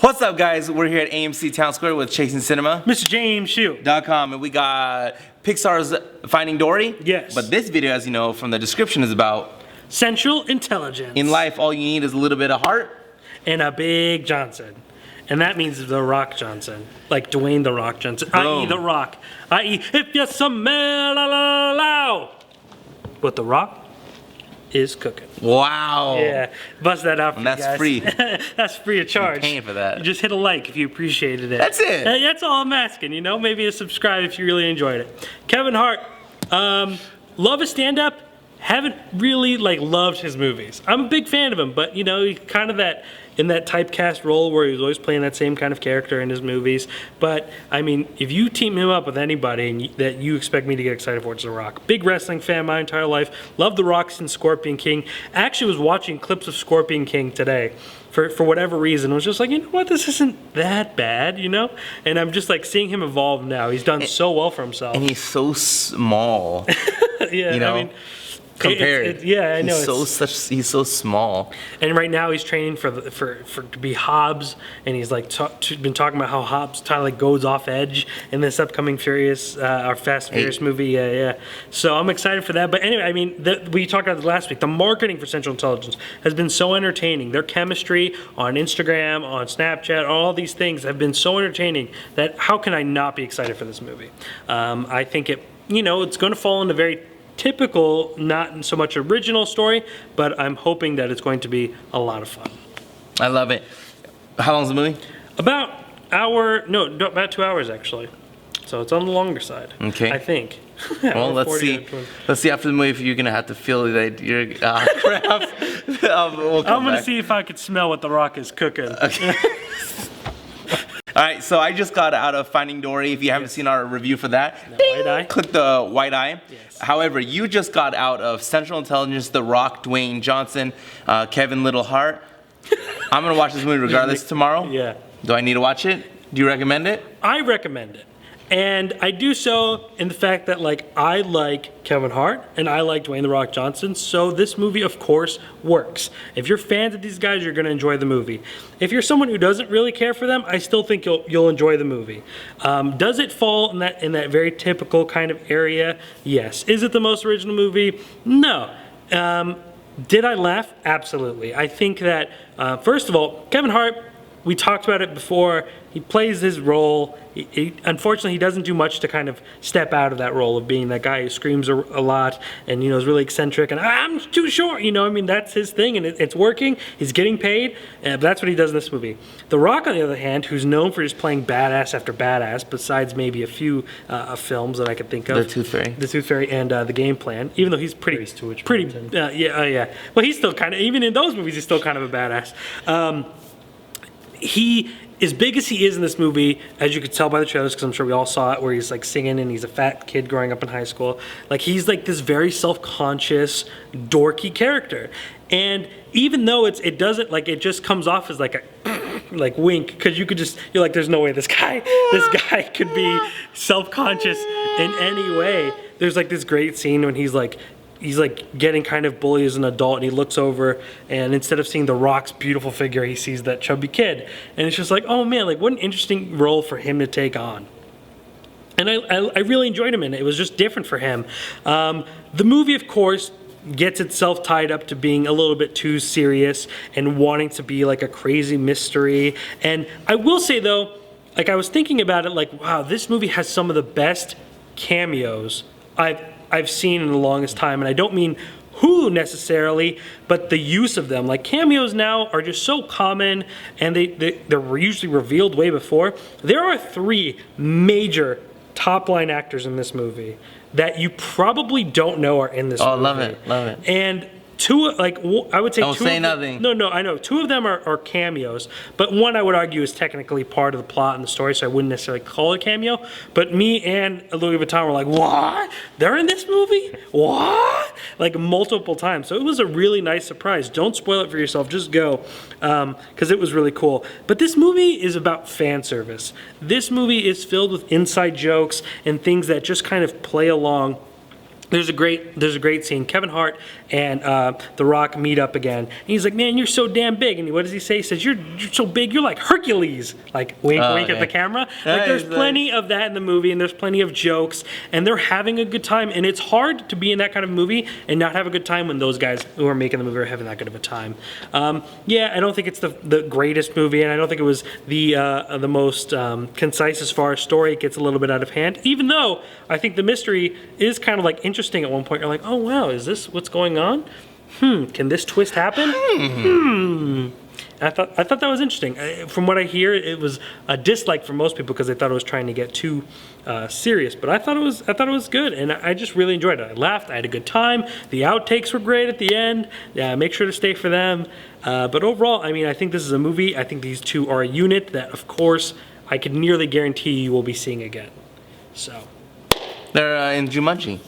What's up, guys? We're here at AMC Town Square with Chasing Cinema. Mr. James Shield. .com, and we got Pixar's Finding Dory. Yes. But this video, as you know from the description, is about Central Intelligence. in life, all you need is a little bit of heart. And a big Johnson. And that means The Rock Johnson. Like Dwayne The Rock Johnson. I.e. The Rock. I.e. if you smell what The Rock is cooking. Wow. Yeah. Bust that out for And that's you guys. free. That's free of charge. You're paying for that. Just hit a like if you appreciated it. That's it. That's all I'm asking, you know? Maybe a subscribe if you really enjoyed it. Kevin Hart. Love his stand-up. Haven't really loved his movies. I'm a big fan of him, but you know, he's kind of in that typecast role where he's always playing that same kind of character in his movies. But I mean, if you team him up with anybody and that you expect me to get excited for, it's The Rock. Big wrestling fan my entire life. Love The Rock's in Scorpion King. Actually was watching clips of Scorpion King today. For whatever reason, I was just like, you know what, this isn't that bad, you know? And I'm just seeing him evolve now. He's done so well for himself. And he's so small. Yeah, you know? I mean, compared. Yeah, I know. He's so small. And right now he's training for to be Hobbs, and he's been talking about how Hobbs kind of goes off edge in this upcoming Fast and Furious movie. Yeah. So I'm excited for that. But anyway, I mean, we talked about this last week. The marketing for Central Intelligence has been so entertaining. Their chemistry on Instagram, on Snapchat, all these things have been so entertaining that how can I not be excited for this movie? I think it's going to fall into very typical, not so much original story, but I'm hoping that it's going to be a lot of fun. I love it. How long's the movie? About 2 hours actually. So it's on the longer side. Okay. I think. Well, let's see. Let's see after the movie if you're gonna have to feel that you're crap. I'm gonna see if I could smell what The Rock is cooking. Okay. All right, so I just got out of Finding Dory. If you haven't seen our review for that, white eye. Click the white eye. Yes. However, you just got out of Central Intelligence, The Rock, Dwayne Johnson, Kevin Hart. I'm gonna watch this movie regardless tomorrow. Yeah. Do I need to watch it? Do you recommend it? I recommend it. And I do so in the fact that I like Kevin Hart and I like Dwayne The Rock Johnson, so this movie of course works. If you're fans of these guys, you're going to enjoy the movie. If you're someone who doesn't really care for them, I still think you'll enjoy the movie. Does it fall in that very typical kind of area? Yes. Is it the most original movie? No. Did I laugh? Absolutely. I think that first of all, Kevin Hart, we talked about it before. He plays his role. Unfortunately, he doesn't do much to kind of step out of that role of being that guy who screams a lot and is really eccentric and I'm too short. I mean, that's his thing and it's working. He's getting paid, but that's what he does in this movie. The Rock, on the other hand, who's known for just playing badass after badass, besides maybe a few films that I could think of. The Tooth Fairy, and The Game Plan. Even though he's pretty. Yeah. Well, he's still kind of, even in those movies, he's still kind of a badass. He, as big as he is in this movie, as you could tell by the trailers, because I'm sure we all saw it, where he's singing and he's a fat kid growing up in high school. He's this very self-conscious, dorky character. And even though it doesn't, it just comes off as a wink, because you're like, there's no way this guy could be self-conscious in any way. There's this great scene when he's getting kind of bullied as an adult, and he looks over, and instead of seeing The Rock's beautiful figure, he sees that chubby kid. And it's just oh man, what an interesting role for him to take on. And I really enjoyed him in it. It was just different for him. The movie, of course, gets itself tied up to being a little bit too serious and wanting to be a crazy mystery. And I will say, though, I was thinking about it, wow, this movie has some of the best cameos I've seen in the longest time, and I don't mean Hulu necessarily, but the use of them. Cameos now are just so common, and they're usually revealed way before. There are 3 major top-line actors in this movie that you probably don't know are in this movie. Oh, love it. And 2, I would say don't 2 say of nothing. No, I know. 2 of them are cameos, but one I would argue is technically part of the plot and the story, so I wouldn't necessarily call it a cameo. But me and Louis Vuitton were like, what? They're in this movie? What? Multiple times. So it was a really nice surprise. Don't spoil it for yourself. Just go, because it was really cool. But this movie is about fan service. This movie is filled with inside jokes and things that just kind of play along. There's a great scene. Kevin Hart and The Rock meet up again. And he's like, man, you're so damn big. And what does he say? He says, you're so big, you're like Hercules. Like, wink, wink at the camera. Like, there's plenty of that in the movie, and there's plenty of jokes, and they're having a good time. And it's hard to be in that kind of movie and not have a good time when those guys who are making the movie are having that good of a time. Yeah, I don't think it's the greatest movie, and I don't think it was the most concise as far as story. It gets a little bit out of hand, even though I think the mystery is kind of like interesting at one point. You're like, oh wow, is this what's going on? Can this twist happen? I thought that was interesting. From what I hear, it was a dislike for most people because they thought it was trying to get too serious. But I thought it was good, and I just really enjoyed it. I laughed. I had a good time. The outtakes were great at the end. Yeah, make sure to stay for them. But overall, I mean, I think this is a movie. I think these two are a unit that, of course, I could nearly guarantee you will be seeing again. So They're in Jumanji.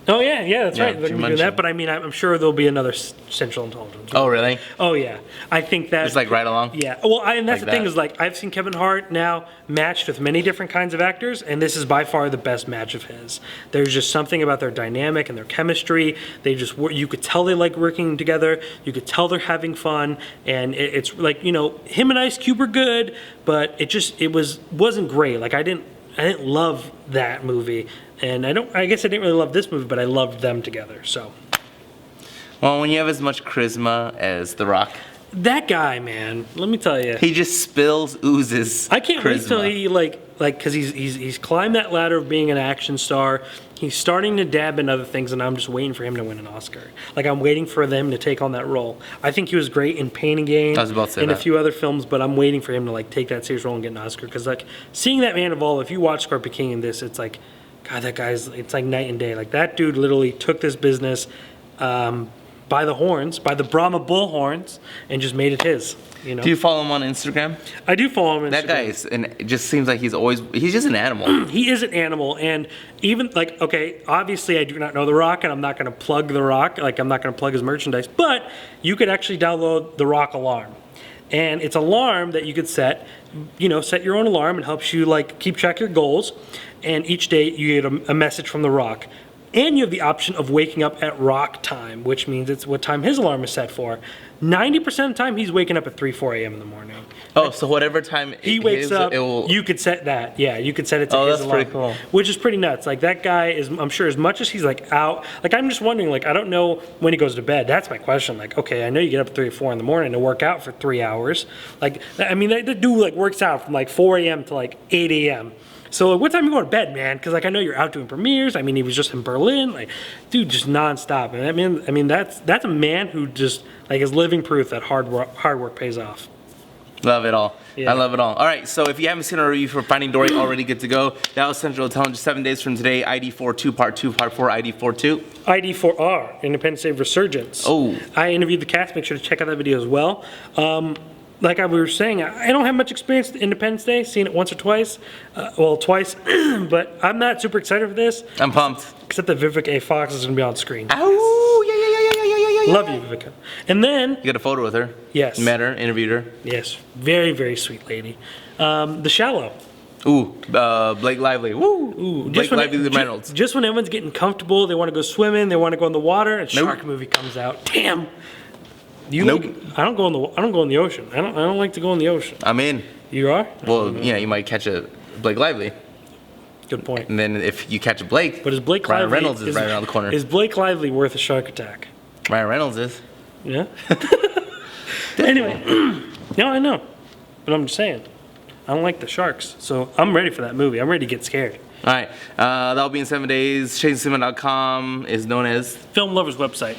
Oh yeah, that's Yeah, right. They're gonna be doing that, but I mean, I'm sure there'll be another Central Intelligence. Oh really? Oh yeah, I think that It's like right along. Yeah, well, and that's Like the thing that. is like I've seen Kevin Hart now matched with many different kinds of actors, and this is by far the best match of his. There's just something about their dynamic and their chemistry. They just you could tell they like working together. You could tell they're having fun, and it's like him and Ice Cube were good, but it wasn't great. Like I didn't love that movie. And I guess I didn't really love this movie, but I loved them together. So, Well, when you have as much charisma as The Rock, that guy, man, let me tell you, he just spills, oozes. I can't wait till charisma. he because he's climbed that ladder of being an action star. He's starting to dab in other things, and I'm just waiting for him to win an Oscar. Like I'm waiting for them to take on that role. I think he was great in Pain and Gain, I was about to say and a that. few other films, but I'm waiting for him to take that serious role and get an Oscar. Because seeing that man evolve, if you watch Scorpion King in this, it's like, God, that guy's, it's like night and day. Like that dude literally took this business by the horns, by the Brahma bull horns, and just made it his. Do you follow him on Instagram? I do follow him on Instagram. That guy it just seems like he's just an animal. He is an animal, and even okay, obviously I do not know The Rock, and I'm not going to plug The Rock, I'm not going to plug his merchandise, but you could actually download The Rock Alarm. And it's an alarm that you could set your own alarm. It helps you keep track of your goals. And each day you get a message from The Rock. And you have the option of waking up at rock time, which means it's what time his alarm is set for. 90% of the time he's waking up at 3, 4 a.m. in the morning. Oh, so whatever time He wakes up, it will... you could set that. Yeah, you could set it to his that's alarm. pretty cool. Which is pretty nuts. That guy is, I'm sure, as much as he's out, I'm just wondering, I don't know when he goes to bed. That's my question. Okay, I know you get up at 3 or 4 in the morning to work out for 3 hours. The dude works out from 4 a.m. to 8 a.m. So what time you go to bed, man? Because I know you're out doing premieres. He was just in Berlin. Dude, just nonstop. And that's a man who just is living proof that hard work pays off. Love it all. Yeah. I love it all. All right, so if you haven't seen our review for Finding Dory, already good to go. That was Central Intelligence 7 days from today. ID42 Part 2, Part 4, ID42. ID4R, Independence Day Resurgence. Oh. I interviewed the cast. Make sure to check out that video as well. Like I was saying, I don't have much experience with Independence Day, seen it once or twice. Twice, but I'm not super excited for this. I'm pumped. Except that Vivica A. Fox is going to be on screen. Oh, yeah. Love you, Vivica. And then, You got a photo with her? Yes. Met her, interviewed her? yes, very, very sweet lady. The Shallow. Ooh, Blake Lively. Woo. Ooh, Blake Lively Reynolds. Just when everyone's getting comfortable, they want to go swimming, they want to go in the water, and Nope. shark movie comes out. Damn. Nope. I don't go in the ocean. I don't like to go in the ocean. I'm in. You are? Well, you might catch a Blake Lively. Good point. And then if you catch a Blake, But is Blake Ryan Lively Reynolds is right around the corner. Is Blake Lively worth a shark attack? Ryan Reynolds is. Yeah. Anyway, no, I know, but I'm just saying, I don't like the sharks, so I'm ready for that movie. I'm ready to get scared. All right, that'll be in 7 days. ChasingCinema.com is known as Film Lovers website.